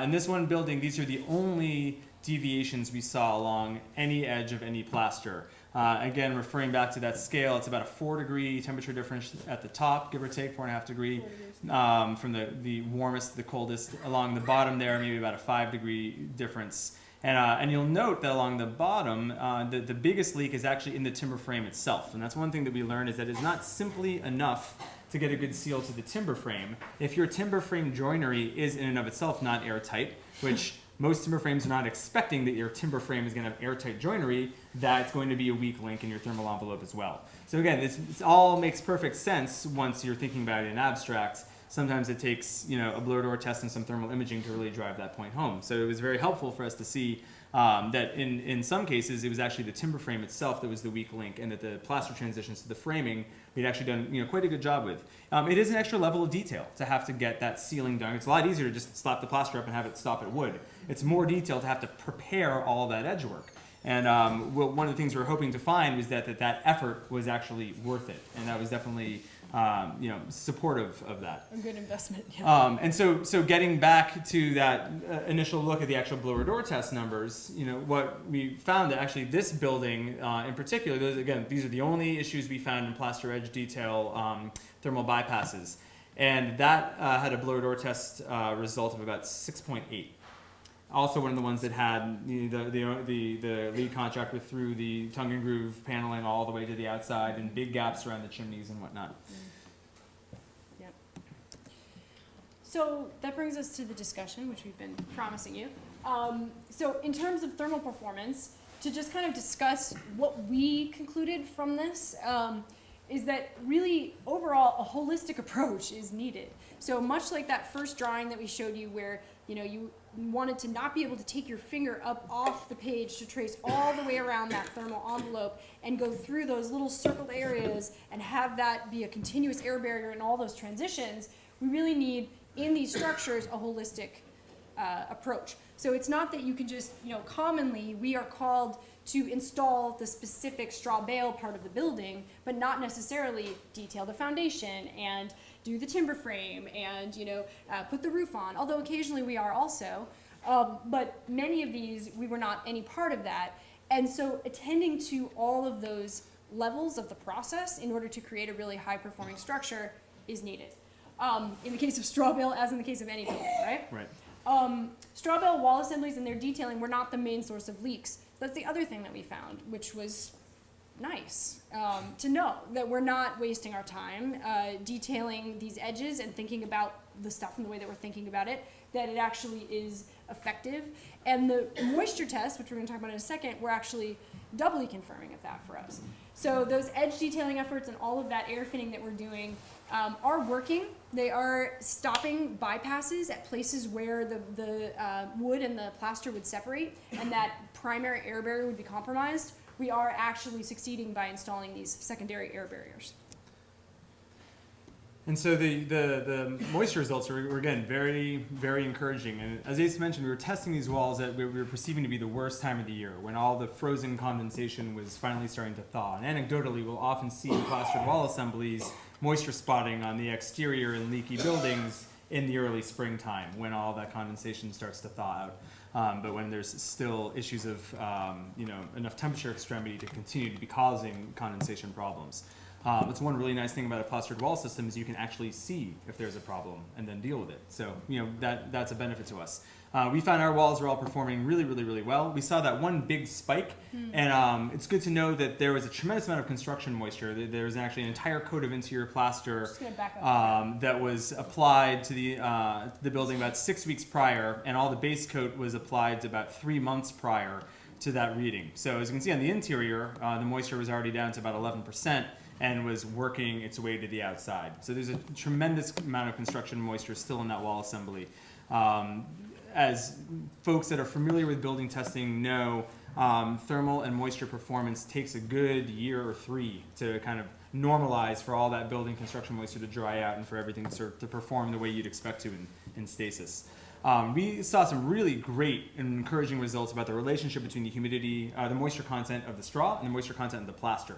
In this one building, these are the only deviations we saw along any edge of any plaster. Again, referring back to that scale, it's about a 4-degree temperature difference at the top, give or take, 4.5 degree, from the warmest to the coldest. Along the bottom there, maybe about a 5-degree difference. And you'll note that along the bottom, the biggest leak is actually in the timber frame itself. And that's one thing that we learned, is that it's not simply enough to get a good seal to the timber frame. If your timber frame joinery is in and of itself not airtight, which most timber frames are not expecting that your timber frame is going to have airtight joinery, that's going to be a weak link in your thermal envelope as well. So again, this all makes perfect sense once you're thinking about it in abstract. Sometimes it takes a blower door test and some thermal imaging to really drive that point home. So it was very helpful for us to see that in some cases it was actually the timber frame itself that was the weak link, and that the plaster transitions to the framing we'd actually done quite a good job with. It is an extra level of detail to have to get that sealing done. It's a lot easier to just slap the plaster up and have it stop at wood. It's more detail to have to prepare all that edge work. And one of the things we were hoping to find was that effort was actually worth it, and that was definitely supportive of that. A good investment. Yeah. And so getting back to that initial look at the actual blower door test numbers, what we found that actually this building in particular, these are the only issues we found in plaster edge detail thermal bypasses, and that had a blower door test result of about 6.8. Also one of the ones that had the lead contractor through the tongue and groove paneling all the way to the outside, and big gaps around the chimneys and whatnot. Yep. So that brings us to the discussion, which we've been promising you. So in terms of thermal performance, to just kind of discuss what we concluded from this, is that really overall a holistic approach is needed. So much like that first drawing that we showed you where you wanted to not be able to take your finger up off the page to trace all the way around that thermal envelope and go through those little circled areas and have that be a continuous air barrier in all those transitions, we really need in these structures a holistic approach. So it's not that you can just, commonly we are called to install the specific straw bale part of the building, but not necessarily detail the foundation and do the timber frame and, put the roof on, although occasionally we are also. But many of these, we were not any part of that. And so attending to all of those levels of the process in order to create a really high performing structure is needed. In the case of straw bale, as in the case of any building, right? Right. Straw bale wall assemblies and their detailing were not the main source of leaks. That's the other thing that we found, which was nice to know that we're not wasting our time detailing these edges and thinking about the stuff in the way that we're thinking about it, that it actually is effective. And the moisture tests, which we're going to talk about in a second, were actually doubly confirming of that for us. So those edge detailing efforts and all of that air fitting that we're doing are working. They are stopping bypasses at places where the wood and the plaster would separate and that primary air barrier would be compromised. We are actually succeeding by installing these secondary air barriers. And so the moisture results were again very, very encouraging. And as Ace mentioned, we were testing these walls that we were perceiving to be the worst time of the year, when all the frozen condensation was finally starting to thaw. And anecdotally, we'll often see in plastered wall assemblies moisture spotting on the exterior in leaky buildings in the early springtime, when all that condensation starts to thaw out. But when there's still issues of enough temperature extremity to continue to be causing condensation problems. It's one really nice thing about a plastered wall system is you can actually see if there's a problem and then deal with it. So that's a benefit to us. We found our walls were all performing really, really, really well. We saw that one big spike, and it's good to know that there was a tremendous amount of construction moisture. There was actually an entire coat of interior plaster that was applied to the building about 6 weeks prior, and all the base coat was applied to about 3 months prior to that reading. So as you can see on the interior, the moisture was already down to about 11%. And was working its way to the outside. So there's a tremendous amount of construction moisture still in that wall assembly. As folks that are familiar with building testing know, thermal and moisture performance takes a good year or 3 to kind of normalize for all that building construction moisture to dry out and for everything to perform the way you'd expect to in stasis. We saw some really great and encouraging results about the relationship between the humidity, the moisture content of the straw and the moisture content of the plaster.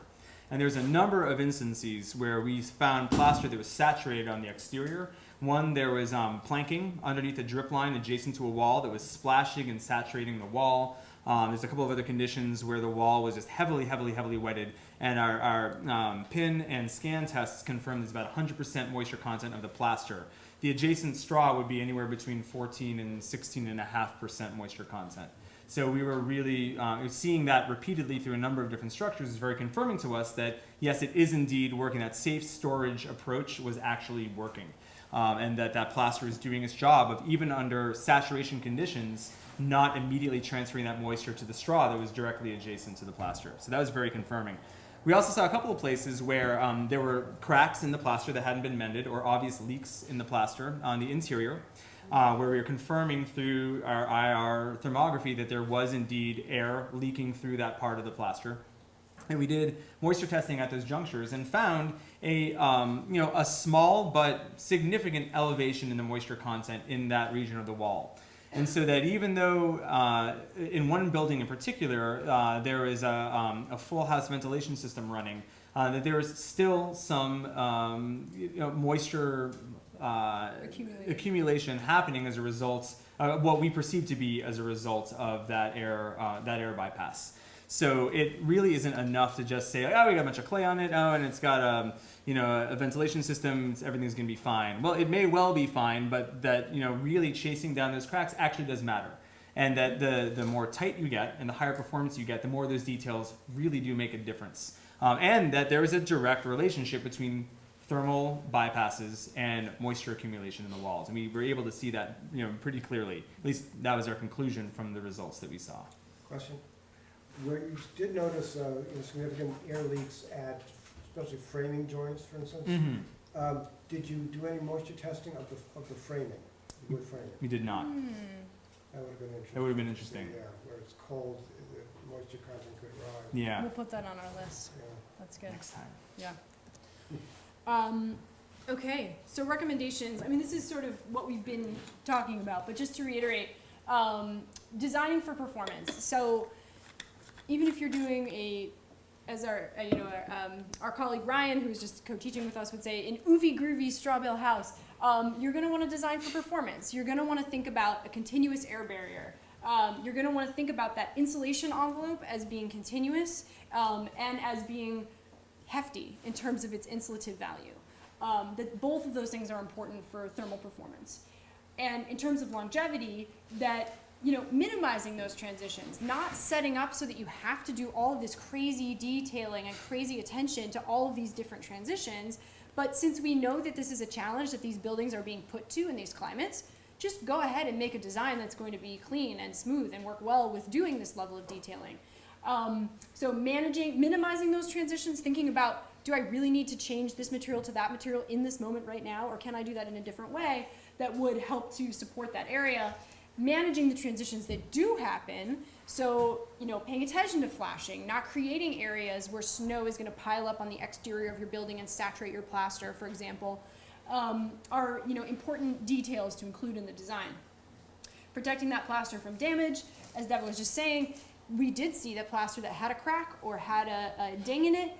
And there's a number of instances where we found plaster that was saturated on the exterior. One, there was planking underneath a drip line adjacent to a wall that was splashing and saturating the wall. There's a couple of other conditions where the wall was just heavily, heavily, heavily wetted. And our pin and scan tests confirmed there's about 100% moisture content of the plaster. The adjacent straw would be anywhere between 14 and 16.5% moisture content. So we were really seeing that repeatedly through a number of different structures is very confirming to us that, yes, it is indeed working. That safe storage approach was actually working. And that plaster is doing its job of, even under saturation conditions, not immediately transferring that moisture to the straw that was directly adjacent to the plaster. So that was very confirming. We also saw a couple of places where there were cracks in the plaster that hadn't been mended or obvious leaks in the plaster on the interior. Where we were confirming through our IR thermography that there was indeed air leaking through that part of the plaster. And we did moisture testing at those junctures and found a small but significant elevation in the moisture content in that region of the wall. And so that even though in one building in particular there is a full house ventilation system running, that there is still some moisture accumulation happening as a result, what we perceive to be as a result of that air bypass. So it really isn't enough to just say, oh, we got a bunch of clay on it, and it's got a ventilation system, everything's going to be fine. Well, it may well be fine, but that really chasing down those cracks actually does matter. And that the more tight you get and the higher performance you get, the more those details really do make a difference. And that there is a direct relationship between thermal bypasses and moisture accumulation in the walls. And we were able to see that, pretty clearly. At least that was our conclusion from the results that we saw. Question? Where you did notice significant air leaks at especially framing joints, for instance. Mm-hmm. Did you do any moisture testing of the framing, the wood framing? We did not. That would have been interesting. That would have been interesting. Yeah, where it's cold, the moisture content could rise. Yeah. We'll put that on our list. Yeah. That's good. Next time. Yeah. Okay, so recommendations. I mean, this is sort of what we've been talking about, but just to reiterate, designing for performance. So even if you're doing as our colleague Ryan, who's just co-teaching with us, would say, an oofy groovy straw bale house, you're going to want to design for performance. You're going to want to think about a continuous air barrier. You're going to want to think about that insulation envelope as being continuous and as being hefty in terms of its insulative value. That both of those things are important for thermal performance. And in terms of longevity, that minimizing those transitions, not setting up so that you have to do all of this crazy detailing and crazy attention to all of these different transitions. But since we know that this is a challenge that these buildings are being put to in these climates, just go ahead and make a design that's going to be clean and smooth and work well with doing this level of detailing. So minimizing those transitions, thinking about, do I really need to change this material to that material in this moment right now, or can I do that in a different way that would help to support that area? Managing the transitions that do happen, so paying attention to flashing, not creating areas where snow is going to pile up on the exterior of your building and saturate your plaster, for example, are important details to include in the design. Protecting that plaster from damage, as Deva was just saying, we did see that plaster that had a crack or had a ding in it,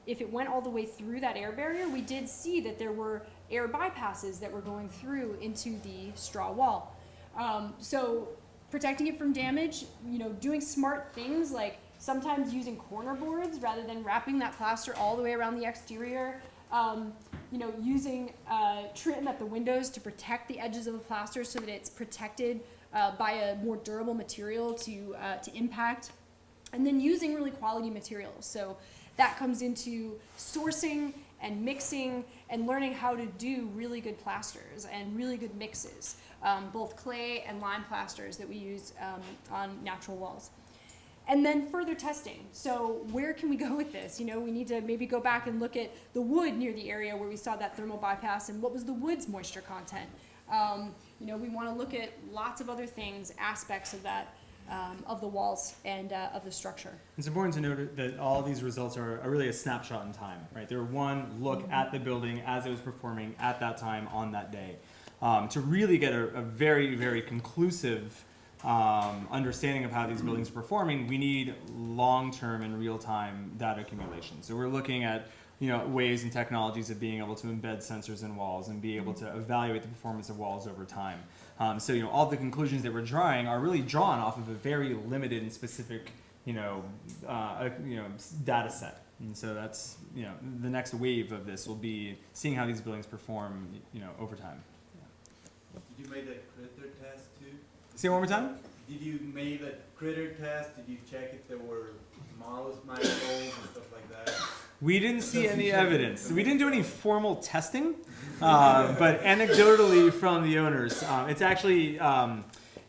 if it went all the way through that air barrier, we did see that there were air bypasses that were going through into the straw wall. So protecting it from damage, doing smart things like sometimes using corner boards rather than wrapping that plaster all the way around the exterior, using trim at the windows to protect the edges of the plaster so that it's protected by a more durable material to impact, and then using really quality materials. So that comes into sourcing and mixing and learning how to do really good plasters and really good mixes, both clay and lime plasters that we use on natural walls. And then further testing. So where can we go with this? We need to maybe go back and look at the wood near the area where we saw that thermal bypass and what was the wood's moisture content. We want to look at lots of other things, aspects of that, of the walls and of the structure. It's important to note that all of these results are really a snapshot in time, right? They're one look at the building as it was performing at that time on that day. To really get a very, very conclusive understanding of how these buildings are performing, we need long-term and real-time data accumulation. So we're looking at ways and technologies of being able to embed sensors in walls and be able to evaluate the performance of walls over time. So all the conclusions that we're drawing are really drawn off of a very limited and specific data set. And so that's the next wave of this will be seeing how these buildings perform over time. Did you make that critter test too? Say it one more time? Did you make that critter test? Did you check if there were mouse microbes and stuff like that? We didn't see any evidence. We didn't do any formal testing, but anecdotally from the owners, it's actually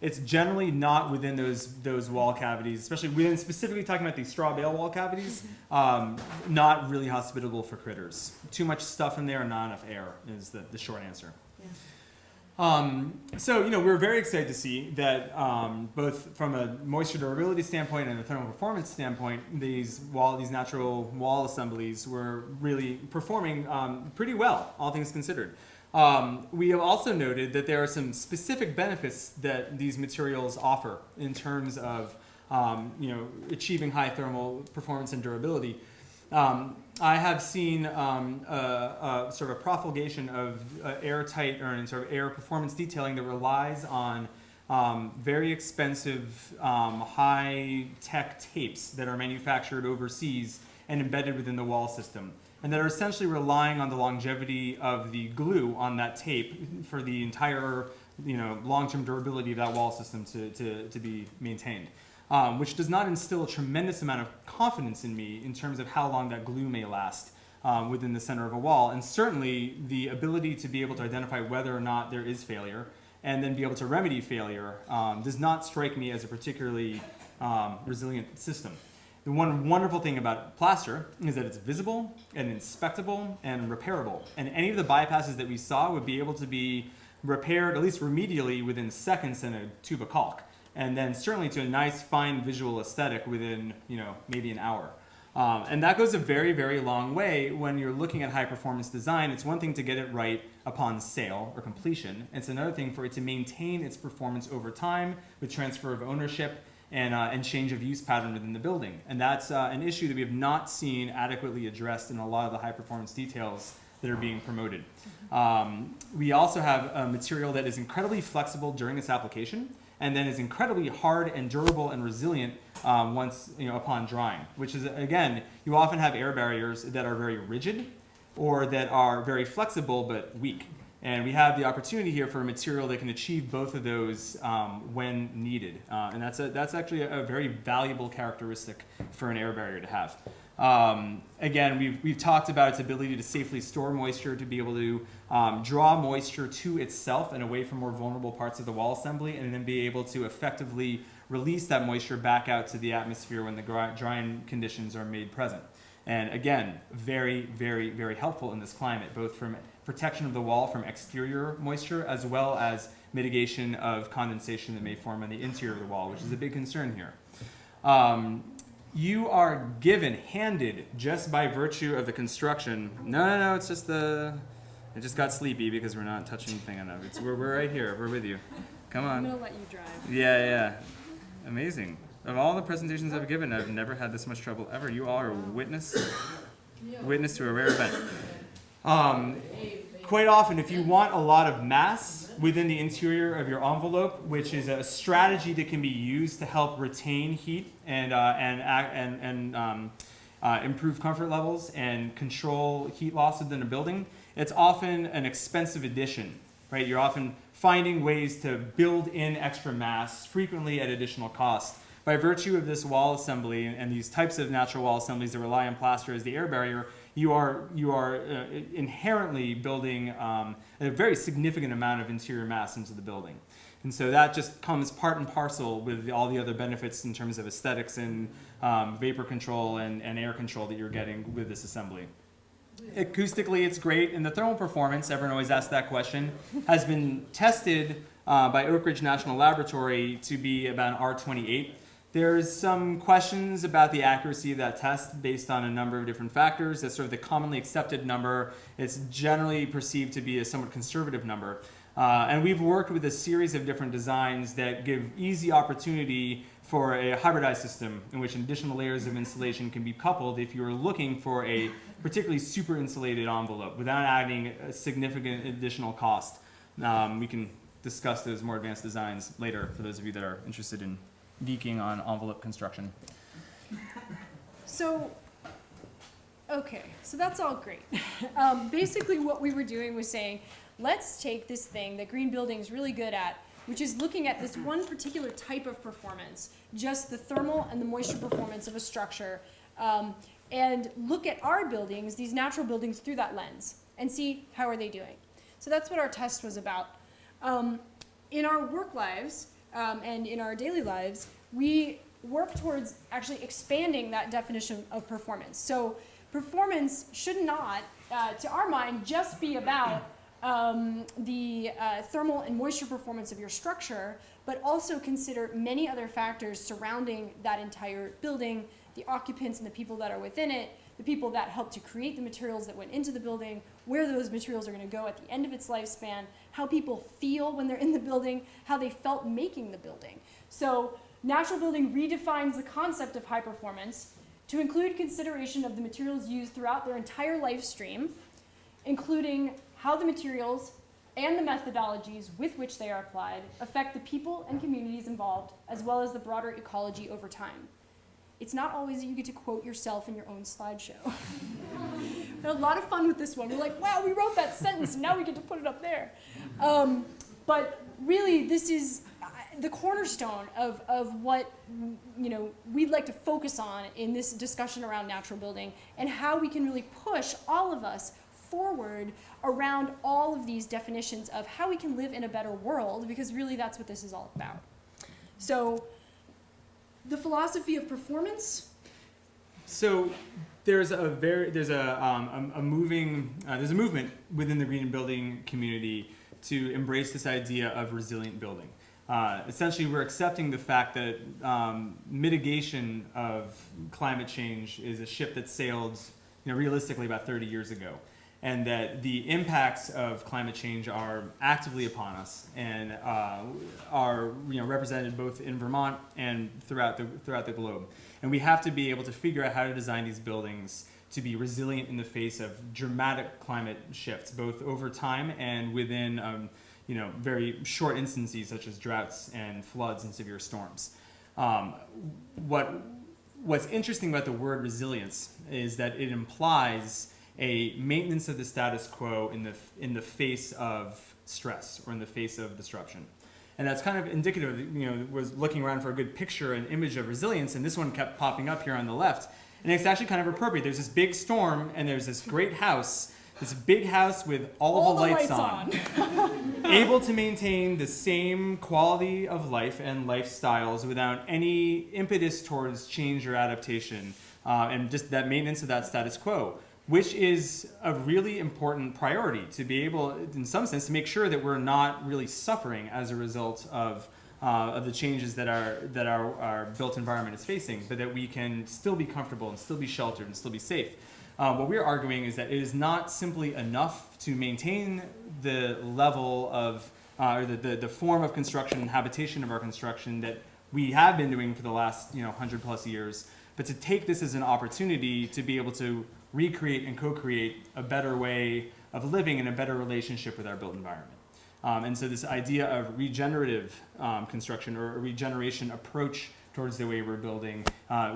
it's generally not within those wall cavities, especially specifically talking about these straw bale wall cavities. Not really hospitable for critters. Too much stuff in there and not enough air is the short answer. Yeah. So we're very excited to see that both from a moisture durability standpoint and a thermal performance standpoint, these natural wall assemblies were really performing pretty well, all things considered. We have also noted that there are some specific benefits that these materials offer in terms of achieving high thermal performance and durability. I have seen sort of a profligation of airtight or sort of air performance detailing that relies on very expensive, high-tech tapes that are manufactured overseas and embedded within the wall system, and that are essentially relying on the longevity of the glue on that tape for the entire long-term durability of that wall system to be maintained. Which does not instill a tremendous amount of confidence in me in terms of how long that glue may last within the center of a wall. And certainly the ability to be able to identify whether or not there is failure and then be able to remedy failure does not strike me as a particularly resilient system. The one wonderful thing about plaster is that it's visible and inspectable and repairable. And any of the bypasses that we saw would be able to be repaired, at least remedially, within seconds in a tube of caulk. And then certainly to a nice, fine visual aesthetic within, maybe an hour. And that goes a very, very long way when you're looking at high performance design. It's one thing to get it right upon sale or completion. It's another thing for it to maintain its performance over time with transfer of ownership and change of use pattern within the building. And that's an issue that we have not seen adequately addressed in a lot of the high performance details that are being promoted. We also have a material that is incredibly flexible during its application and then is incredibly hard and durable and resilient once, upon drying, which is, again, you often have air barriers that are very rigid or that are very flexible but weak. And we have the opportunity here for a material that can achieve both of those when needed. And that's actually a very valuable characteristic for an air barrier to have. Again, we've talked about its ability to safely store moisture, to be able to draw moisture to itself and away from more vulnerable parts of the wall assembly, and then be able to effectively release that moisture back out to the atmosphere when the drying conditions are made present. And again, very, very, very helpful in this climate, both from protection of the wall from exterior moisture as well as mitigation of condensation that may form on the interior of the wall, which is a big concern here. You are handed just by virtue of the construction. No, it's just I just got sleepy because we're not touching anything enough. We're right here. We're with you. Come on. I'm gonna let you drive. Yeah. Amazing. Of all the presentations I've given, I've never had this much trouble ever. You all are witness to a rare event. Quite often, if you want a lot of mass within the interior of your envelope, which is a strategy that can be used to help retain heat and improve comfort levels and control heat loss within a building, it's often an expensive addition, right? You're often finding ways to build in extra mass, frequently at additional cost. By virtue of this wall assembly and these types of natural wall assemblies that rely on plaster as the air barrier, you are inherently building a very significant amount of interior mass into the building. And so that just comes part and parcel with all the other benefits in terms of aesthetics and vapor control and air control that you're getting with this assembly. Acoustically, it's great, and the thermal performance, everyone always asks that question, has been tested by Oak Ridge National Laboratory to be about an R28. There's some questions about the accuracy of that test based on a number of different factors. That's sort of the commonly accepted number. It's generally perceived to be a somewhat conservative number. And we've worked with a series of different designs that give easy opportunity for a hybridized system in which additional layers of insulation can be coupled if you're looking for a particularly super insulated envelope without adding a significant additional cost. We can discuss those more advanced designs later for those of you that are interested in geeking on envelope construction. So that's all great. Basically what we were doing was saying, let's take this thing that green building is really good at, which is looking at this one particular type of performance, just the thermal and the moisture performance of a structure, and look at our buildings, these natural buildings, through that lens and see how are they doing. So that's what our test was about. In our work lives, and in our daily lives, we work towards actually expanding that definition of performance. So performance should not, to our mind, just be about the thermal and moisture performance of your structure, but also consider many other factors surrounding that entire building, the occupants and the people that are within it, the people that helped to create the materials that went into the building, where those materials are going to go at the end of its lifespan, how people feel when they're in the building, how they felt making the building. So natural building redefines the concept of high performance to include consideration of the materials used throughout their entire life stream, including how the materials and the methodologies with which they are applied affect the people and communities involved, as well as the broader ecology over time. It's not always that you get to quote yourself in your own slideshow. We had a lot of fun with this one. We're like, wow, we wrote that sentence and now we get to put it up there. but really, this is the cornerstone of what we'd like to focus on in this discussion around natural building, and how we can really push all of us forward around all of these definitions of how we can live in a better world, because really that's what this is all about. So the philosophy of performance. So there's a movement within the green building community to embrace this idea of resilient building. Essentially, we're accepting the fact that mitigation of climate change is a ship that sailed, realistically about 30 years ago, and that the impacts of climate change are actively upon us and are represented both in Vermont and throughout the globe. And we have to be able to figure out how to design these buildings to be resilient in the face of dramatic climate shifts, both over time and within very short instances such as droughts and floods and severe storms. What's interesting about the word resilience is that it implies a maintenance of the status quo in the face of stress or in the face of disruption. And that's kind of indicative, was looking around for a good picture and image of resilience, and this one kept popping up here on the left. And it's actually kind of appropriate. There's this big storm, and there's this great house, this big house with all the lights on. Able to maintain the same quality of life and lifestyles without any impetus towards change or adaptation, and just that maintenance of that status quo, which is a really important priority to be able, in some sense, to make sure that we're not really suffering as a result of the changes that our built environment is facing, but that we can still be comfortable and still be sheltered and still be safe. What we're arguing is that it is not simply enough to maintain the level of, or the form of construction and habitation of our construction that we have been doing for the last 100 plus years, but to take this as an opportunity to be able to recreate and co-create a better way of living and a better relationship with our built environment. And so this idea of regenerative construction or a regeneration approach towards the way we're building,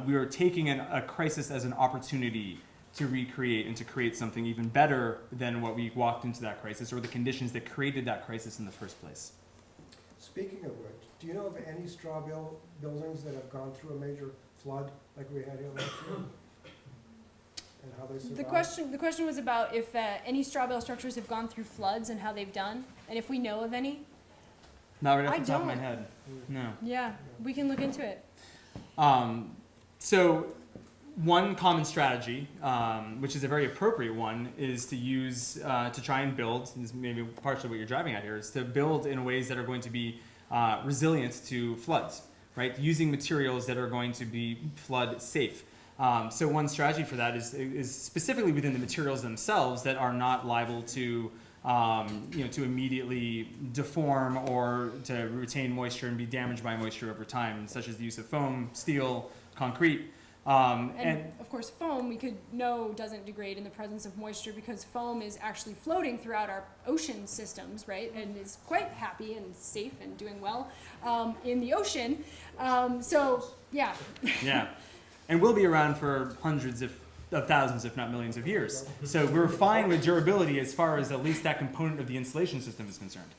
we are taking a crisis as an opportunity to recreate and to create something even better than what we walked into that crisis or the conditions that created that crisis in the first place. Speaking of which, do you know of any straw buildings that have gone through a major flood like we had here last year? And how they survived? The question was about if any straw bale structures have gone through floods and how they've done, and if we know of any. Not right off the top of my don't. head. No. Yeah, we can look into it. So one common strategy, which is a very appropriate one, is to use, to try and build, this is maybe partially what you're driving at here, is to build in ways that are going to be resilient to floods, right? Using materials that are going to be flood safe. So one strategy for that is specifically within the materials themselves that are not liable to, to immediately deform or to retain moisture and be damaged by moisture over time, such as the use of foam, steel, concrete. And of course, foam we could know doesn't degrade in the presence of moisture because foam is actually floating throughout our ocean systems, right? And is quite happy and safe and doing well in the ocean. So, yeah. Yeah. And we'll be around for hundreds of thousands, if not millions of years. So we're fine with durability as far as at least that component of the insulation system is concerned.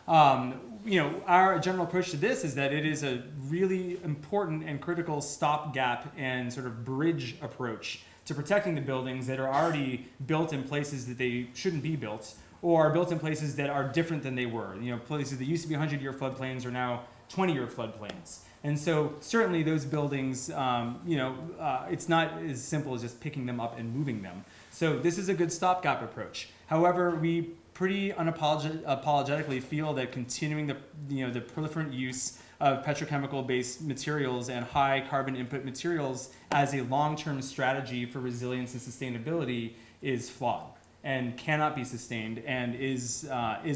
Our general approach to this is that it is a really important and critical stopgap and sort of bridge approach to protecting the buildings that are already built in places that they shouldn't be built, or are built in places that are different than they were. Places that used to be 100-year floodplains are now 20-year floodplains. And so certainly those buildings, it's not as simple as just picking them up and moving them. So this is a good stopgap approach. However, we pretty unapologetically feel that continuing the proliferant use of petrochemical-based materials and high carbon input materials as a long-term strategy for resilience and sustainability is flawed and cannot be sustained and is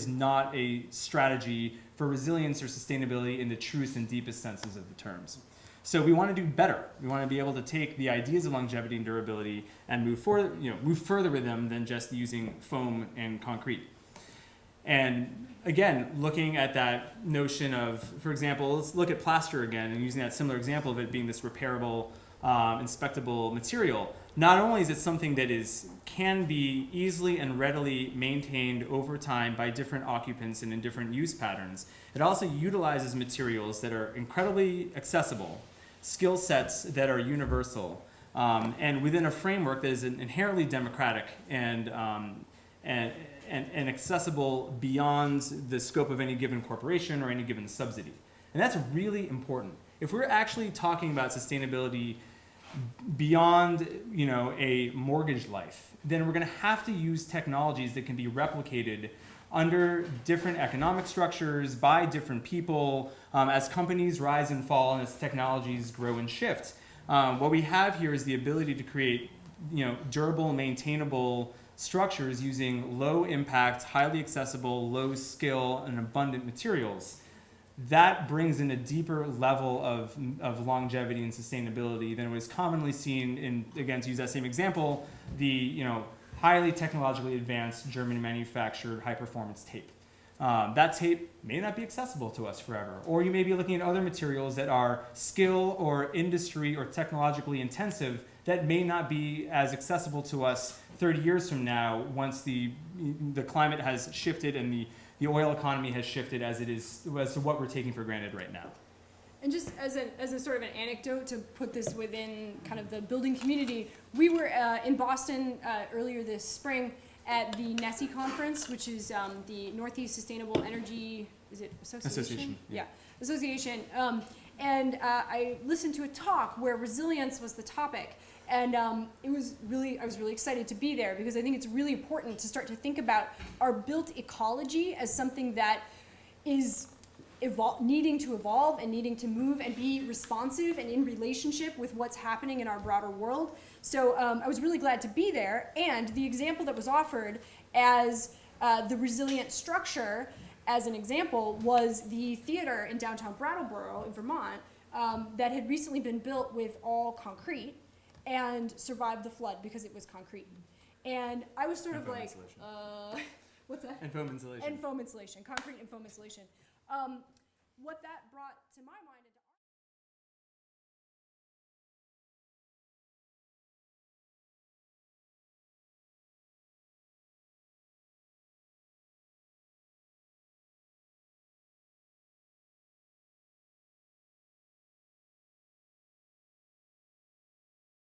not a strategy for resilience or sustainability in the truest and deepest senses of the terms. So we want to do better. We want to be able to take the ideas of longevity and durability and move further with them than just using foam and concrete. And again, looking at that notion of, for example, let's look at plaster again and using that similar example of it being this repairable, inspectable material. not only is it something that can be easily and readily maintained over time by different occupants and in different use patterns, it also utilizes materials that are incredibly accessible, skill sets that are universal, and within a framework that is inherently democratic and accessible beyond the scope of any given corporation or any given subsidy. And that's really important. If we're actually talking about sustainability beyond, a mortgage life, then we're going to have to use technologies that can be replicated under different economic structures by different people as companies rise and fall and as technologies grow and shift. What we have here is the ability to create, durable, maintainable structures using low impact, highly accessible, low skill, and abundant materials. That brings in a deeper level of longevity and sustainability than was commonly seen in, again, to use that same example, the highly technologically advanced German manufactured high performance tape. That tape may not be accessible to us forever, or you may be looking at other materials that are skill or industry or technologically intensive that may not be as accessible to us 30 years from now once the climate has shifted and the oil economy has shifted as to what we're taking for granted right now. And just as a sort of an anecdote to put this within kind of the building community, we were in Boston earlier this spring at the NESE conference, which is the Northeast Sustainable Energy, is it Association? Yeah, Association. And I listened to a talk where resilience was the topic. And I was really excited to be there because I think it's really important to start to think about our built ecology as something that is needing to evolve and needing to move and be responsive and in relationship with what's happening in our broader world. So I was really glad to be there. And the example that was offered as the resilient structure, as an example, was the theater in downtown Brattleboro in Vermont that had recently been built with all concrete and survived the flood because it was concrete. And I was sort of like, what's that? And foam insulation. And foam insulation, concrete and foam insulation. What that brought to my mind